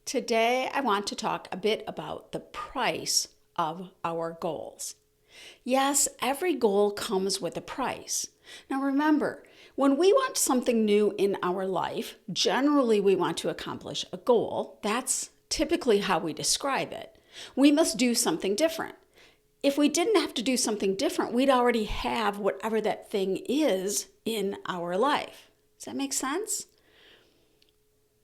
Today, I want to talk a bit about the price of our goals. Yes, every goal comes with a price. Now remember, when we want something new in our life, generally we want to accomplish a goal. That's typically how we describe it. We must do something different. If we didn't have to do something different, we'd already have whatever that thing is in our life. Does that make sense?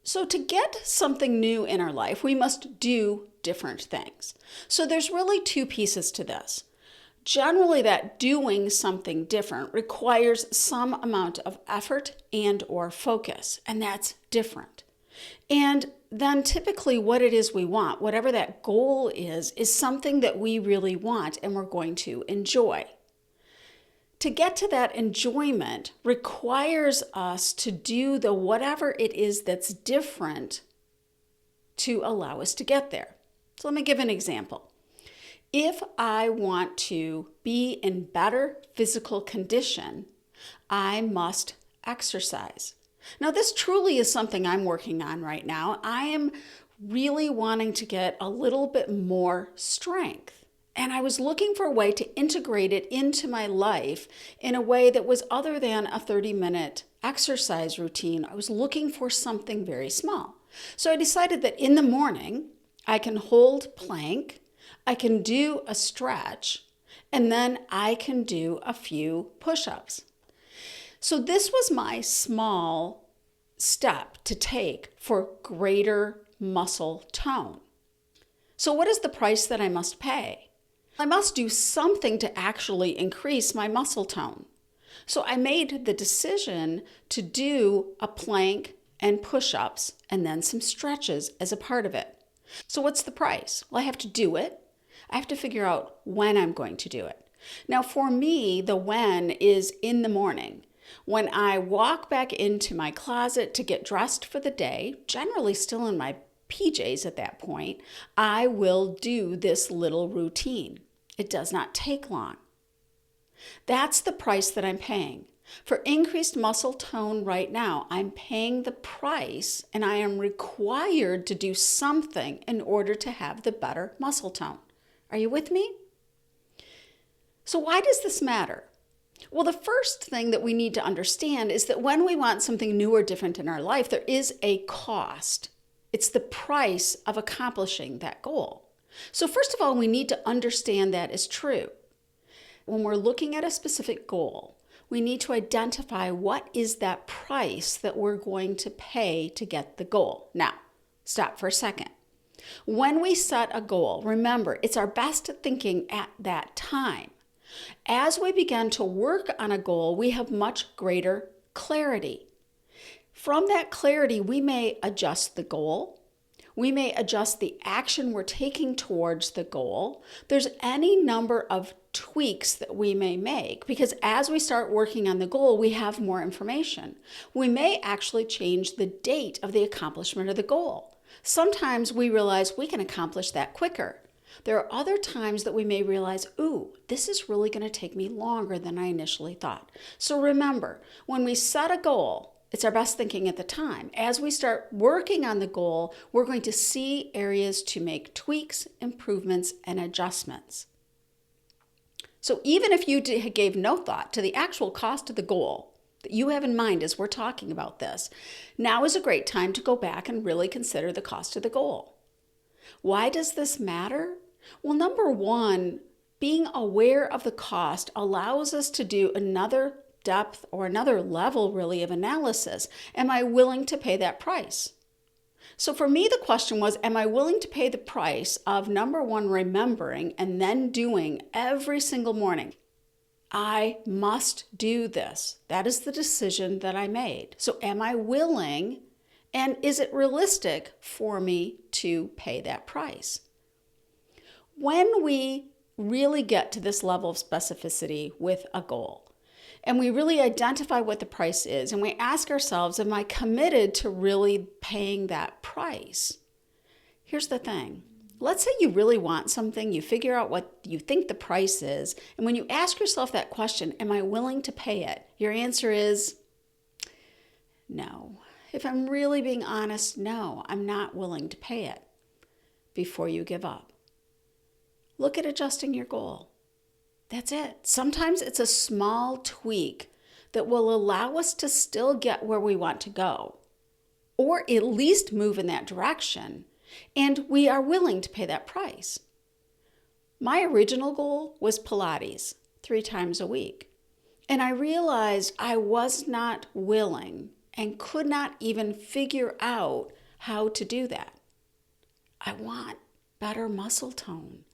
So to get something new in our life, we must do different things. So there's really two pieces to this. Generally, that doing something different requires some amount of effort and or focus, and that's different. And then typically what it is we want, whatever that goal is something that we really want and we're going to enjoy. To get to that enjoyment requires us to do the whatever it is that's different to allow us to get there. So let me give an example. If I want to be in better physical condition, I must exercise. Now, this truly is something I'm working on right now. I am really wanting to get a little bit more strength. And I was looking for a way to integrate it into my life in a way that was other than a 30-minute exercise routine. I was looking for something very small. So I decided that in the morning, I can hold plank, I can do a stretch, and then I can do a few push-ups. So this was my small step to take for greater muscle tone. So what is the price that I must pay? I must do something to actually increase my muscle tone. So I made the decision to do a plank and push-ups and then some stretches as a part of it. So what's the price? Well, I have to do it. I have to figure out when I'm going to do it. Now for me, the when is in the morning. When I walk back into my closet to get dressed for the day, generally still in my PJs at that point, I will do this little routine. It does not take long. That's the price that I'm paying. For increased muscle tone right now, I'm paying the price and I am required to do something in order to have the better muscle tone. Are you with me? So why does this matter? Well, the first thing that we need to understand is that when we want something new or different in our life, there is a cost. It's the price of accomplishing that goal. So first of all, we need to understand that is true. When we're looking at a specific goal, we need to identify what is that price that we're going to pay to get the goal. Now, stop for a second. When we set a goal, remember, it's our best thinking at that time. As we begin to work on a goal, we have much greater clarity. From that clarity, we may adjust the goal. We may adjust the action we're taking towards the goal. There's any number of tweaks that we may make because as we start working on the goal, we have more information. We may actually change the date of the accomplishment of the goal. Sometimes we realize we can accomplish that quicker. There are other times that we may realize, ooh, this is really going to take me longer than I initially thought. So remember, when we set a goal, it's our best thinking at the time. As we start working on the goal, we're going to see areas to make tweaks, improvements, and adjustments. So even if you gave no thought to the actual cost of the goal that you have in mind as we're talking about this, now is a great time to go back and really consider the cost of the goal. Why does this matter? Well, number one, being aware of the cost allows us to do another depth or another level really of analysis. Am I willing to pay that price? So for me, the question was, am I willing to pay the price of number one, remembering and then doing every single morning? I must do this. That is the decision that I made. So am I willing and is it realistic for me to pay that price? When we really get to this level of specificity with a goal, and we really identify what the price is, and we ask ourselves, am I committed to really paying that price? Here's the thing. Let's say you really want something, you figure out what you think the price is, and when you ask yourself that question, am I willing to pay it? Your answer is no. if I'm really being honest, no, I'm not willing to pay it before you give up. Look at adjusting your goal. That's it. Sometimes it's a small tweak that will allow us to still get where we want to go, or at least move in that direction, and we are willing to pay that price. My original goal was Pilates 3 times a week, and I realized I was not willing and could not even figure out how to do that. I want better muscle tone.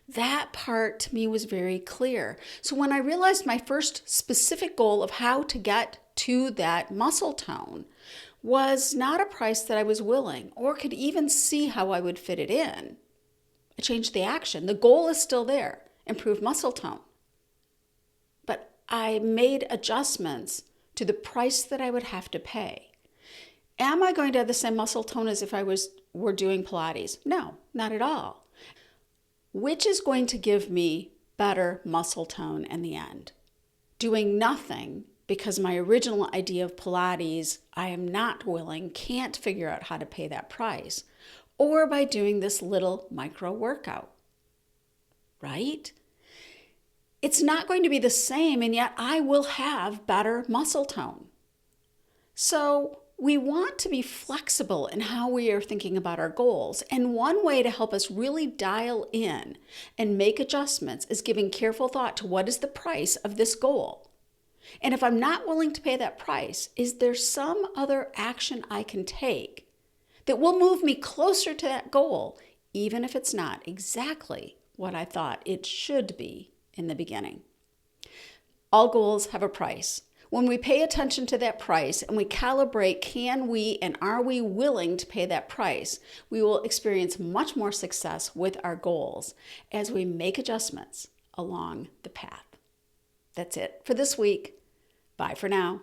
That part to me was very clear. So when I realized my first specific goal of how to get to that muscle tone was not a price that I was willing or could even see how I would fit it in, I changed the action. The goal is still there, improve muscle tone. But I made adjustments to the price that I would have to pay. Am I going to have the same muscle tone as if I were doing Pilates? No, not at all. Which is going to give me better muscle tone in the end? Doing nothing because my original idea of Pilates, I am not willing, can't figure out how to pay that price, or by doing this little micro workout, right? It's not going to be the same, and yet I will have better muscle tone. So we want to be flexible in how we are thinking about our goals. And one way to help us really dial in and make adjustments is giving careful thought to what is the price of this goal. And if I'm not willing to pay that price, is there some other action I can take that will move me closer to that goal, even if it's not exactly what I thought it should be in the beginning? All goals have a price. When we pay attention to that price and we calibrate, can we and are we willing to pay that price, we will experience much more success with our goals as we make adjustments along the path. That's it for this week. Bye for now.